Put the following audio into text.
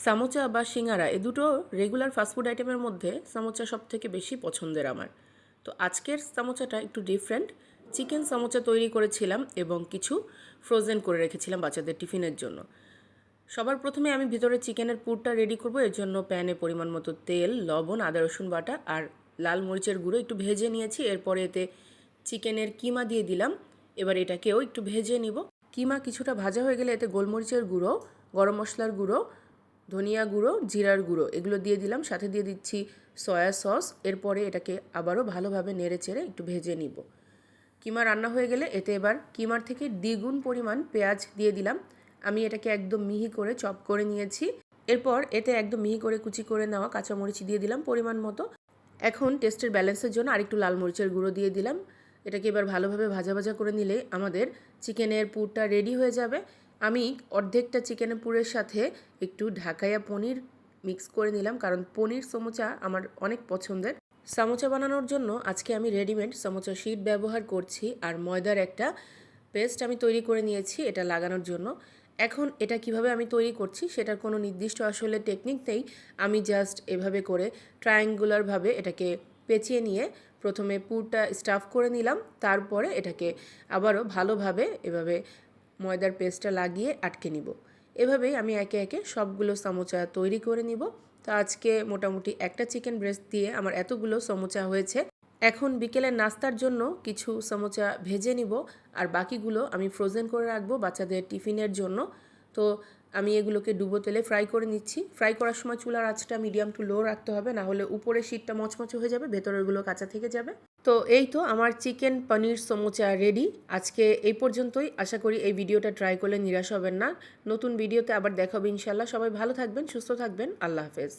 সামোচা বা সিঙ্গারা এ দুটো regular fast food আইটেমের মধ্যে সামোচা সবথেকে বেশি পছন্দের আমার। তো আজকের সামোচাটা একটু ডিফারেন্ট। চিকেন সামোচা তৈরি করেছিলাম এবং কিছু ফ্রোজেন করে রেখেছিলাম বাচ্চাদের টিফিনের জন্য। সবার প্রথমে আমি ভিতরে চিকেনের পুরটা রেডি করব। এর জন্য প্যানে পরিমাণ মতো তেল, লবণ, আদা রসুন বাটা আর লাল মরিচের গুঁড়ো একটু ভেজে নিয়েছি। এরপরে এতে চিকেনের কিমা দিয়ে দিলাম। এবার এটাকেও একটু ভেজে নিব। কিমা কিছুটা ভাজা হয়ে গেলে এতে গোলমরিচের গুঁড়ো, গরম মশলার গুঁড়ো, ধনিয়া গুঁড়ো, জিরার গুঁড়ো এগুলো দিয়ে দিলাম। সাথে দিয়ে দিচ্ছি সয়া সস। এরপরে এটাকে আবারও ভালোভাবে নেড়ে চেড়ে একটু ভেজে নিব। কিমা রান্না হয়ে গেলে এতে এবার কিমার থেকে দ্বিগুণ পরিমাণ পেঁয়াজ দিয়ে দিলাম। আমি এটাকে একদম মিহি করে চপ করে নিয়েছি। এরপর এতে একদম মিহি করে কুচি করে নেওয়া কাঁচামরিচ দিয়ে দিলাম পরিমাণ মতো। এখন টেস্টের ব্যালেন্সের জন্য আরেকটু লাল মরিচের গুঁড়ো দিয়ে দিলাম। এটাকে এবার ভালোভাবে ভাজা ভাজা করে নিলে আমাদের চিকেনের পুরটা রেডি হয়ে যাবে। আমি অর্ধেকটা চিকেনের পুরের সাথে একটু ঢাকাইয়া পনির মিক্স করে নিলাম, কারণ পনির সমোচা আমার অনেক পছন্দের। সামোচা বানানোর জন্য আজকে আমি রেডিমেড সামোচা শিট ব্যবহার করছি, আর ময়দার একটা পেস্ট আমি তৈরি করে নিয়েছি এটা লাগানোর জন্য। এখন এটা কিভাবে আমি তৈরি করছি সেটার কোনো নির্দিষ্ট আসলে টেকনিক নেই। আমি জাস্ট এভাবে করে ট্রায়াঙ্গুলারভাবে এটাকে পেঁচিয়ে নিয়ে প্রথমে পুরটা স্টাফ করে নিলাম, তারপরে এটাকে আবারও ভালোভাবে এভাবে ময়দার পেস্টটা লাগিয়ে আটকে নিব। এভাবেই আমি একে একে সবগুলো সামোচা তৈরি করে নিব। তো আজকে মোটামুটি একটা চিকেন ব্রেস্ট দিয়ে আমার এতগুলো সমোচা হয়েছে। এখন বিকেলের নাস্তার জন্য কিছু সমোচা ভেজে নিব, আর বাকিগুলো আমি ফ্রোজেন করে রাখবো বাচ্চাদের টিফিনের জন্য। তো আমি এগুলোকে ডুবো তেলে ফ্রাই করে নিচ্ছি। ফ্রাই করার সময় চুলার আঁচটা মিডিয়াম টু লো রাখতে হবে, না হলে উপরের শীটটা মচমচে হয়ে যাবে, ভেতরেরগুলো কাঁচা থেকে যাবে। তো এই তো আমার চিকেন পনির সমোচা রেডি। আজকে এই পর্যন্তই। আশা করি এই ভিডিওটা ট্রাই করলে নিরাশ হবেন না। নতুন ভিডিওতে আবার দেখা হবে ইনশাল্লাহ। সবাই ভালো থাকবেন, সুস্থ থাকবেন। আল্লাহ হাফেজ।